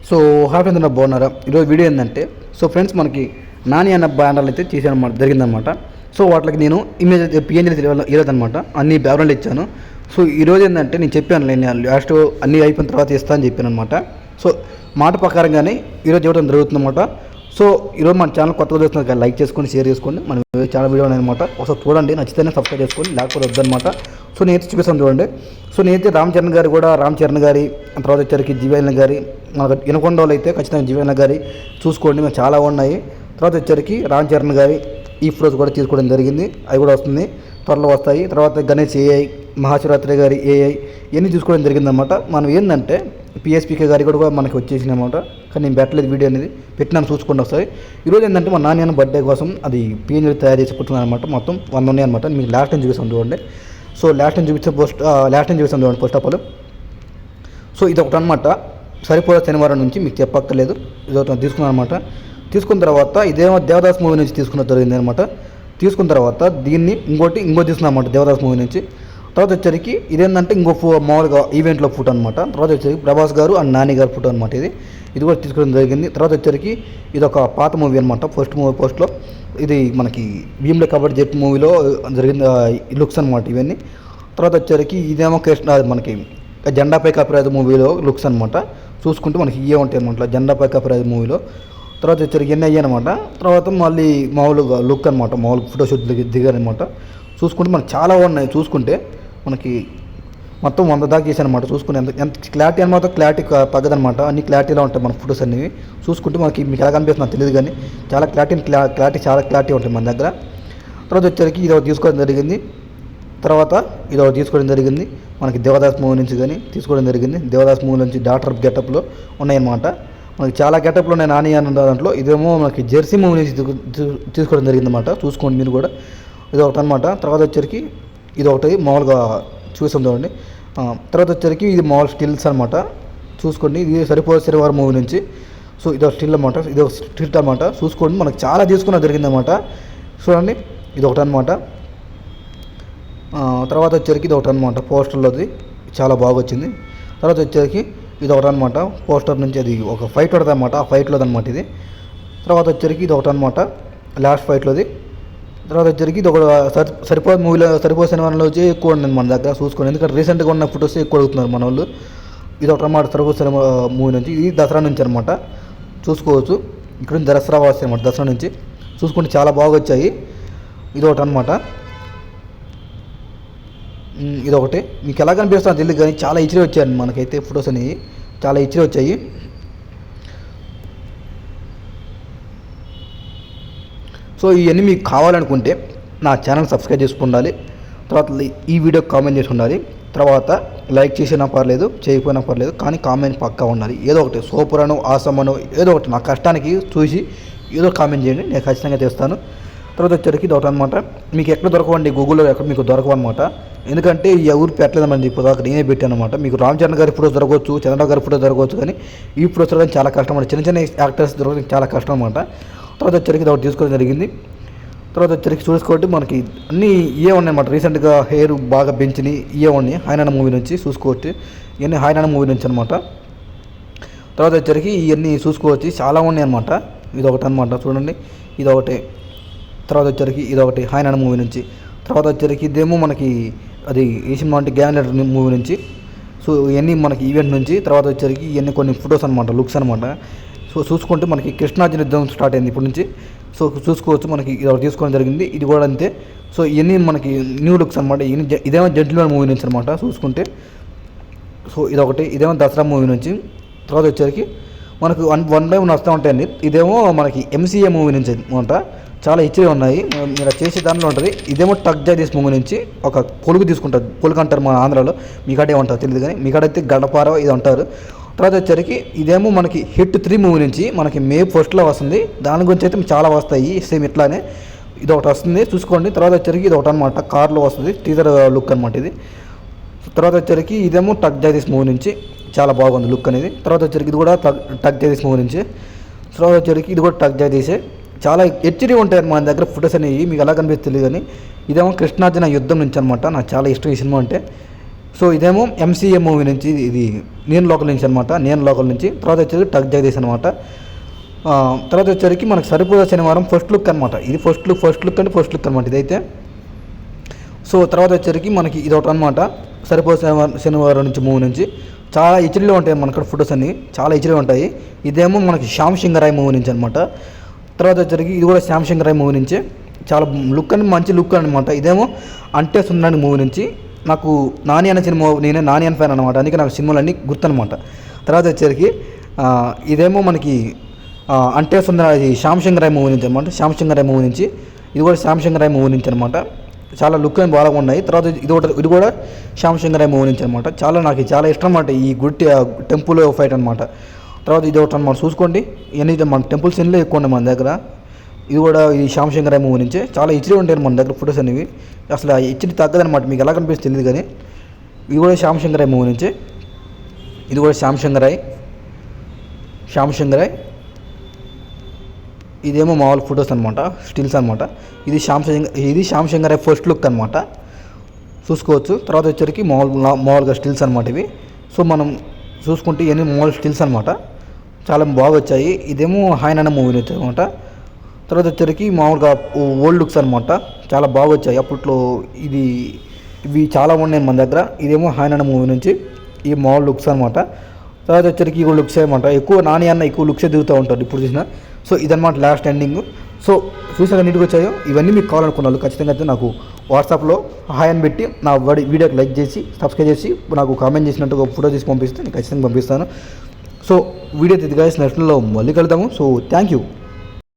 So hi friends, నా బాగున్నారా? ఈరోజు వీడియో ఏంటంటే, సో ఫ్రెండ్స్ మనకి నాని అన్న బ్యానర్లు అయితే చేశానమాట జరిగిందనమాట. సో వాటికి నేను ఇమేజ్ పిఎన్జీ ఇవ్వలేదు అనమాట, అన్ని బ్యాక్గ్రౌండ్ ఇచ్చాను. సో ఈరోజు ఏంటంటే నేను చెప్పాను, నేను లాస్ట్ అన్నీ అయిపోయిన తర్వాత ఇస్తా అని చెప్పాను అనమాట. సో మాట ప్రకారంగానే ఈరోజు ఇవ్వడం జరుగుతుందన్నమాట. సో ఈరోజు మన ఛానల్ కొత్తగా చూస్తున్నారు, లైక్ చేసుకొని షేర్ చేసుకోండి. మన ఛానల్ వీడియో అనమాట ఒకసారి చూడండి, నచ్చితేనే సబ్స్క్రైబ్ చేసుకోండి, లేకపోతే వద్దనమాట. సో నేనైతే చూపిస్తాను చూడండి. సో నేనైతే రామ్ చరణ్ గారి తర్వాత వచ్చరికి జీవన్ గారి మనకు వినకొండ వాళ్ళు అయితే ఖచ్చితంగా జీవన్ గారి చూసుకోండి, మేము చాలా ఉన్నాయి. తర్వాత వచ్చరికి రామ్ చరణ్ గారి ఈ ఫోటోస్ కూడా తీసుకోవడం జరిగింది, అవి కూడా వస్తుంది, త్వరలో వస్తాయి. తర్వాత గణేష్ ఏఐ, మహాశివరాత్రి గారి ఏఐ ఇవన్నీ చూసుకోవడం జరిగిందన్నమాట. మనం ఏంటంటే పిఎస్పీకే గారి కూడా మనకి వచ్చేసింది అనమాట, కానీ నేను పెట్టలేదు వీడియో అనేది, పెట్టినాను చూసుకోండి ఒకసారి. ఈరోజు ఏంటంటే మా నాన్న బర్త్డే కోసం అది పిఎన్జీ తయారు చేసి పుట్టున్నాను అనమాట. మొత్తం 100 ఉన్నాయి అనమాట. మీకు లాస్ట్ టైం చూపిస్తాను చూడండి. సో లాస్ట్ టైం చూపిస్తాను చూడండి ఫస్ట్ ఆఫ్ ఆల్. సో ఇది ఒకటి అనమాట, సరిపోయే శనివారం నుంచి మీకు చెప్పక్కర్లేదు, ఇది ఒకటి తీసుకున్నాను అనమాట. తీసుకున్న తర్వాత ఇదేమో దేవదాస్ మూవీ నుంచి తీసుకున్న జరిగింది అనమాట. తీసుకున్న తర్వాత దీన్ని ఇంకో తీసుకున్నాను అనమాట దేవదాస్ మూవీ నుంచి. తర్వాత వచ్చరికి ఇదేంటంటే మామూలుగా ఈవెంట్లో ఫోటో అనమాట. తర్వాత వచ్చరికి ప్రభాస్ గారు అండ్ నాని గారు ఫోటో అనమాట. ఇది కూడా తీసుకోవడం జరిగింది. తర్వాత వచ్చరికి ఇది ఒక పాత మూవీ అనమాట, పోస్ట్లో ఇది మనకి భీమ్లే కబడ్డీ జెట్ మూవీలో జరిగిన లుక్స్ అనమాట ఇవన్నీ. తర్వాత వచ్చరికి ఇదేమో మనకి జెండాపై కపిరాజు మూవీలో లుక్స్ అనమాట. చూసుకుంటే మనకి ఇవే ఉంటాయి అనమాట జెండాపై కపిరాజు మూవీలో. తర్వాత వచ్చరికి ఇవన్నీ అయ్యాయి అనమాట. తర్వాత మళ్ళీ మామూలుగా లుక్ అనమాట, మామూలుగా ఫోటోషూట్ దిగారనమాట. చూసుకుంటే మనకు చాలా ఉన్నాయి, చూసుకుంటే మనకి మొత్తం 100 దాకా చేశానమాట. చూసుకుని ఎంత క్లారిటీ అనమాట, క్లారిటీ తగ్గదనమాట, అన్ని క్లారిటీలో ఉంటాయి మన ఫోటోస్ అనేవి. చూసుకుంటే మనకి మీకు ఎలా కనిపిస్తుంది నాకు తెలియదు, కానీ చాలా క్లారిటీ ఉంటుంది మన దగ్గర. తర్వాత వచ్చరికి ఇది తీసుకోవడం జరిగింది. తర్వాత ఇది తీసుకోవడం జరిగింది మనకి దేవదాస్ మూవీ నుంచి కానీ తీసుకోవడం జరిగింది. దేవదాస్ మూవీ నుంచి డాక్టర్ గెటప్లో ఉన్నాయన్నమాట. మనకి చాలా గెటప్లో ఉన్నాయి నాని అన్న దాంట్లో. ఇదేమో మనకి జెర్సీ మూవీ నుంచి తీసుకోవడం జరిగిందన్నమాట. చూసుకోండి మీరు కూడా, ఇది ఒకటి అనమాట. తర్వాత వచ్చరికి ఇది ఒకటి మామూలుగా చూసాం చూడండి. తర్వాత వచ్చరికి ఇది మామూలు స్టిల్స్ అనమాట. చూసుకోండి, ఇది సరిపోయే శనివారం మూవీ నుంచి. సో ఇది ఒక స్టిల్ అనమాట, ఇది ఒక స్టిల్ అనమాట. చూసుకోండి, మనకు చాలా తీసుకున్న జరిగిందన్నమాట. చూడండి, ఇది ఒకటి అనమాట. తర్వాత వచ్చరికి ఇది ఒకటి అనమాట, పోస్టర్లోది చాలా బాగా వచ్చింది. తర్వాత వచ్చరికి ఇది ఒకటి అనమాట, పోస్టర్ నుంచి అది ఒక ఫైట్ పడుతుంది అనమాట, ఆ ఫైట్లోది అనమాట ఇది. తర్వాత వచ్చరికి ఇది ఒకటి అనమాట, లాస్ట్ ఫైట్లోది. తర్వాత వచ్చరికి ఇది ఒక సరిపోయే మూవీలో సరిపోయే సినిమాలో వచ్చి ఎక్కువ ఉంది మన దగ్గర. చూసుకోండి, ఎందుకంటే రీసెంట్గా ఉన్న ఫొటోస్ ఎక్కువ అడుగుతున్నారు మన వాళ్ళు. ఇది ఒక అనమాట సరిపోయే సినిమా మూవీ నుంచి, ఇది దసరా నుంచి అనమాట. చూసుకోవచ్చు, ఇక్కడ నుంచి దసరా వస్తాయి అనమాట, దసరా నుంచి. చూసుకుంటే చాలా బాగా వచ్చాయి. ఇది ఒకటి అనమాట. ఇది ఒకటి మీకు ఎలా కనిపిస్తుందో తెలియదు, కానీ చాలా ఇచ్చిరి వచ్చాయండి మనకైతే ఫొటోస్ అనేవి, చాలా ఇచ్చిరి వచ్చాయి. సో ఇవన్నీ మీకు కావాలనుకుంటే నా ఛానల్ సబ్స్క్రైబ్ చేసుకుండాలి. తర్వాత ఈ వీడియో కామెంట్ చేసి ఉండాలి. తర్వాత లైక్ చేసినా పర్లేదు, చేయకపోయినా పర్లేదు, కానీ కామెంట్ పక్కా ఉండాలి. ఏదో ఒకటి సూపర్ అనో ఆసమ్ అనో ఏదో ఒకటి నా కష్టానికి చూసి ఏదో కామెంట్ చేయండి, నేను ఖచ్చితంగా చేస్తాను. తర్వాత వచ్చరికి ఇది ఒకటి అనమాట. మీకు ఎక్కడ దొరకవండి, గూగుల్లో ఎక్కడ మీకు దొరకవన్నమాట. ఎందుకంటే ఈ ఊరు పెట్టలేదని ఇప్పుడు దాకా నేనే పెట్టాను అనమాట. మీకు రామ్ చరణ్ గారి ఫోటోస్ దొరకవచ్చు, చంద్రబాబు గారి ఫోటోస్ దొరకవచ్చు, కానీ ఈ ఫోటోస్ దొరకడం చాలా కష్టం అనమాట. చిన్న యాక్టర్స్ దొరకడం చాలా కష్టం అనమాట. తర్వాత వచ్చరికి ఇది ఒకటి తీసుకోవడం జరిగింది. తర్వాత వచ్చరికి చూసుకోండి, మనకి అన్నీ ఇవే ఉన్నాయన్నమాట. రీసెంట్గా హెయిర్ బాగా పెంచినవి ఇవే ఉన్నాయి, హాయనాన్న మూవీ నుంచి. చూసుకోవచ్చు, ఇవన్నీ హాయనాన్న మూవీ నుంచి అనమాట. తర్వాత వచ్చరికి ఇవన్నీ చూసుకోవచ్చు, చాలా ఉన్నాయి అనమాట. ఇది ఒకటి అనమాట, చూడండి, ఇది ఒకటి. తర్వాత వచ్చరికి ఇది ఒకటి హాయనాన్న మూవీ నుంచి. తర్వాత వచ్చరికి ఇదేమో మనకి అది ఏ సినిమా అంటే గ్యాలెట్ మూవీ నుంచి. సో ఇవన్నీ మనకి ఈవెంట్ నుంచి. తర్వాత వచ్చరికి ఇవన్నీ కొన్ని ఫొటోస్ అనమాట, లుక్స్ అనమాట. సో చూసుకుంటే మనకి కృష్ణార్జున యుద్ధం స్టార్ట్ అయింది ఇప్పటి నుంచి. సో చూసుకోవచ్చు, మనకి ఇది ఒకటి తీసుకోవడం జరిగింది, ఇది కూడా అంతే. సో ఇవన్నీ మనకి న్యూ లుక్స్ అనమాట. ఇదేమో జెంటిల్మెన్ మూవీ నుంచి అనమాట చూసుకుంటే. సో ఇదొకటి, ఇదేమో దసరా మూవీ నుంచి. తర్వాత వచ్చరికి మనకు వన్ బై వన్ వస్తూ ఉంటాయండి. ఇదేమో మనకి ఎంసీఏ మూవీ నుంచి అనమాట. చాలా ఇచ్చివి ఉన్నాయి, మీరు చేసే దాంట్లో ఉంటుంది. ఇదేమో టక్ జగదీష్ మూవీ నుంచి ఒక పొలుగు తీసుకుంటారు, పొలుగు అంటారు మన ఆంధ్రాలో, మీకాడే ఉంటారు తెలియదు, కానీ మీకాడైతే గడపార ఇది అంటారు. తర్వాత వచ్చరికి ఇదేమో మనకి హిట్ 3 మూవీ నుంచి మనకి మే 1 వస్తుంది. దాని గురించి అయితే చాలా వస్తాయి సేమ్ ఇట్లానే. ఇది ఒకటి వస్తుంది చూసుకోండి. తర్వాత వచ్చరికి ఇది ఒకటి అనమాట, కార్లో వస్తుంది, టీజర్ లుక్ అనమాట ఇది. తర్వాత వచ్చరికి ఇదేమో టక్ జగదీష్ మూవీ నుంచి, చాలా బాగుంది లుక్ అనేది. తర్వాత వచ్చరికి ఇది కూడా టక్ జగదీష్ మూవీ నుంచి. తర్వాత వచ్చరికి ఇది కూడా టక్ జగదీషే. చాలా హెచ్డి ఉంటాయి మన దగ్గర ఫొటోస్ అనేవి, మీకు ఎలా కనిపిస్తుంది తెలియదు, కానీ ఇదేమో కృష్ణార్జున యుద్ధం నుంచి అనమాట. నాకు చాలా ఇష్టం ఈ సినిమా అంటే. సో ఇదేమో ఎంసీఏ మూవీ నుంచి, ఇది నేను లోకల్ నుంచి అనమాట, నేను లోకల్ నుంచి. తర్వాత వచ్చేసి టక్ జగదీష్ అనమాట. తర్వాత వచ్చేసరికి మనకు సరిపోయే శనివారం ఫస్ట్ లుక్ అనమాట. ఇది ఫస్ట్ లుక్ అనమాట ఇదైతే. సో తర్వాత వచ్చేసరికి మనకి ఇది ఒకటి అనమాట, సరిపోయే శనివారం నుంచి మూవీ నుంచి. చాలా హెచ్డీలో ఉంటాయి మనకు ఫొటోస్ అన్ని, చాలా హెచ్డీలో ఉంటాయి. ఇదేమో మనకి శ్యామ్ సింగరాయ్ మూవీ నుంచి అనమాట. తర్వాత వచ్చేసరికి ఇది కూడా శ్యామ్ సింగరాయ్ మూవీ నుంచి. చాలా లుక్ అని మంచి లుక్ అనమాట. ఇదేమో అంటే సుందరాని మూవీ నుంచి. నాకు నాని అనే సినిమా, నేనే నాని అని ఫ్యాన్ అనమాట, అందుకే నాకు సినిమాలు అన్నీ గుర్తనమాట. తర్వాత వచ్చేసరికి ఇదేమో మనకి అంటే సుందర శ్యామ్ సింగరాయ్ మూవీ నుంచి అనమాట, శ్యామ్ సింగరాయ్ మూవీ నుంచి. ఇది కూడా శ్యామ్ సింగరాయ్ మూవీ నుంచి అనమాట. చాలా లుక్ అని బాగా ఉన్నాయి. తర్వాత ఇది కూడా శ్యామ్ సింగరాయ్ మూవీ నుంచి అనమాట. నాకు చాలా ఇష్టం అనమాట ఈ గుడ్ టెంపుల్ ఫైట్ అనమాట. తర్వాత ఇది ఒకటి అనమాట, చూసుకోండి. ఇవన్నీ మన టెంపుల్స్ ఎన్నో ఎక్కువ ఉన్నాయి మన దగ్గర. ఇది కూడా ఈ శ్యామ్ సింగరాయ్ మూవీ నుంచే. చాలా హెచ్డీ ఉంటాయి మన దగ్గర ఫొటోస్ అనేవి, అసలు ఆ హెచ్డీ తగ్గదనమాట, మీకు ఎలా కనిపిస్తుంది తెలియదు కానీ. ఇది కూడా శ్యామ్ సింగరాయ్ మూవీ నుంచే. ఇది కూడా శ్యామ్ సింగరాయ్. ఇదేమో మామూలు ఫొటోస్ అనమాట, స్టిల్స్ అనమాట. ఇది శ్యామ్ సింగరాయ్ ఫస్ట్ లుక్ అనమాట, చూసుకోవచ్చు. తర్వాత వచ్చేసరికి మామూలుగా స్టిల్స్ అనమాట ఇవి. సో మనం చూసుకుంటే ఇవన్నీ మామూలు స్టిల్స్ అనమాట, చాలా బాగా వచ్చాయి. ఇదేమో హాయ్ అన్న మూవీ నుంచి అనమాట. తర్వాత వచ్చేసరికి మామూలుగా ఓల్డ్ లుక్స్ అనమాట, చాలా బాగా వచ్చాయి అప్పట్లో. ఇవి చాలా ఉన్నాయి మన దగ్గర. ఇదేమో హాయ్ అన్న మూవీ నుంచి, ఈ మామూలు లుక్స్ అనమాట. తర్వాత వచ్చేసరికి ఇవి లుక్స్ అనమాట. ఎక్కువ నాని అన్న ఎక్కువ లుక్సే దిగుతూ ఉంటారు ఇప్పుడు చూసిన. సో ఇదన్నమాట లాస్ట్ ఎండింగ్. సో చూసాక నీట్గా వచ్చాయో. ఇవన్నీ మీకు కావాలనుకున్నారు ఖచ్చితంగా అయితే నాకు వాట్సాప్లో హాయ్ అని పెట్టి నా వీడియోకి లైక్ చేసి సబ్స్క్రైబ్ చేసి నాకు కామెంట్ చేసినట్టు ఒక ఫోటో తీసి పంపిస్తే నేను ఖచ్చితంగా పంపిస్తాను. సో వీడియో ఇది గైస్, నెక్స్ట్లో మళ్ళీ కలుద్దాము. So thank you.